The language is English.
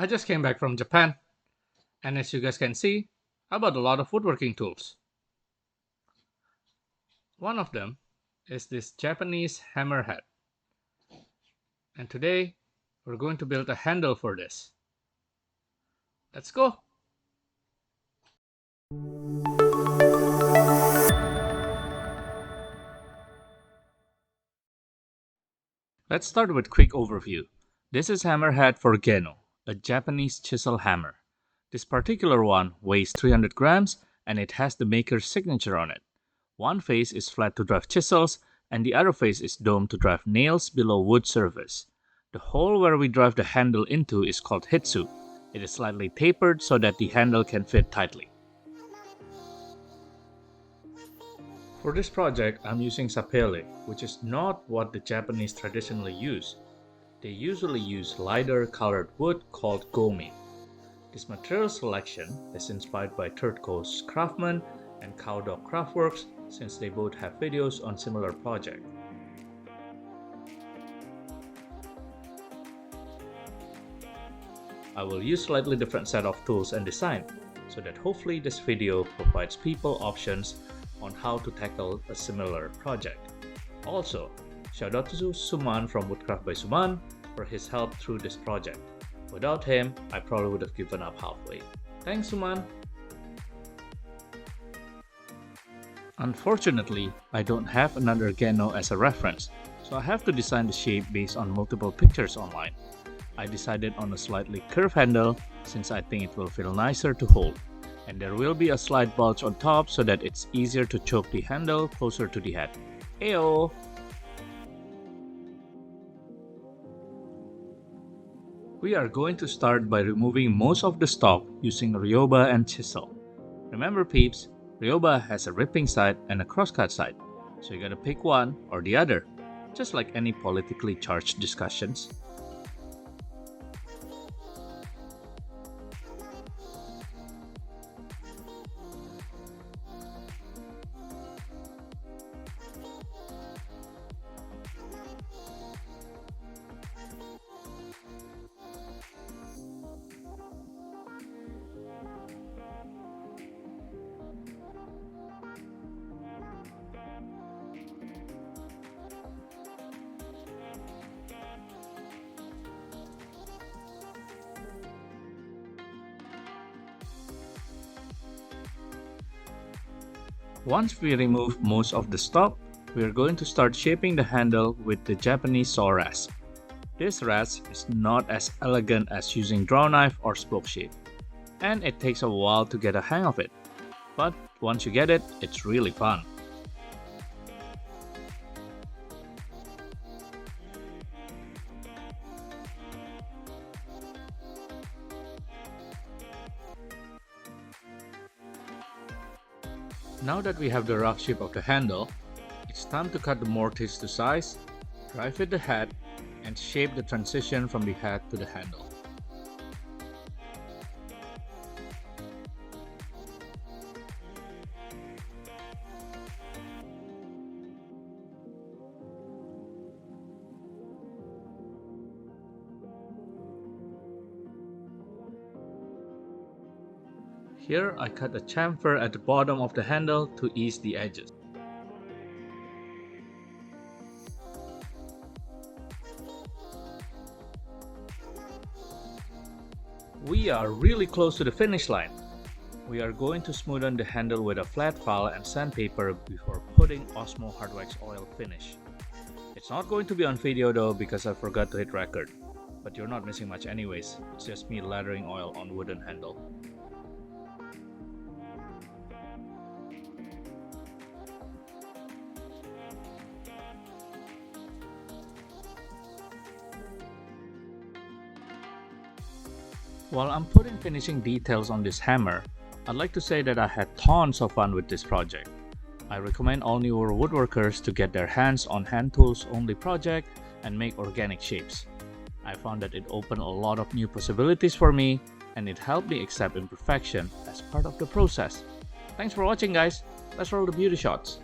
I just came back from Japan, and as you guys can see, I bought a lot of woodworking tools. One of them is this Japanese hammerhead, and today we're going to build a handle for this. Let's go! Let's start with a quick overview. This is hammerhead for Geno, a Japanese chisel hammer. This particular one weighs 300 grams and it has the maker's signature on it. One face is flat to drive chisels and the other face is domed to drive nails below wood surface. The hole where we drive the handle into is called hitsu. It is slightly tapered so that the handle can fit tightly. For this project, I'm using sapele, which is not what the Japanese traditionally use. They usually use lighter colored wood called gomi. This material selection is inspired by Third Coast Craftsman and Cowdog Craftworks since they both have videos on similar projects. I will use slightly different set of tools and design, so that hopefully this video provides people options on how to tackle a similar project. Also, shout out to Suman from Woodcraft by Suman for his help through this project. Without him, I probably would have given up halfway. Thanks, Suman! Unfortunately, I don't have another Geno as a reference, so I have to design the shape based on multiple pictures online. I decided on a slightly curved handle since I think it will feel nicer to hold. And there will be a slight bulge on top so that it's easier to choke the handle closer to the head. Heyo! We are going to start by removing most of the stock using Ryoba and chisel. Remember peeps, Ryoba has a ripping side and a crosscut side, so you gotta pick one or the other, just like any politically charged discussions. Once we remove most of the stock, we are going to start shaping the handle with the Japanese saw rasp. This rasp is not as elegant as using draw knife or spoke shape, and it takes a while to get a hang of it. But once you get it, it's really fun. Now that we have the rough shape of the handle, it's time to cut the mortise to size, dry fit the head, and shape the transition from the head to the handle. Here I cut a chamfer at the bottom of the handle to ease the edges. We are really close to the finish line. We are going to smoothen the handle with a flat file and sandpaper before putting Osmo Hard Wax Oil finish. It's not going to be on video though because I forgot to hit record. But you're not missing much anyways, it's just me lathering oil on wooden handle. While I'm putting finishing details on this hammer, I'd like to say that I had tons of fun with this project. I recommend all newer woodworkers to get their hands on hand tools only project and make organic shapes. I found that it opened a lot of new possibilities for me and it helped me accept imperfection as part of the process. Thanks for watching guys, let's roll the beauty shots.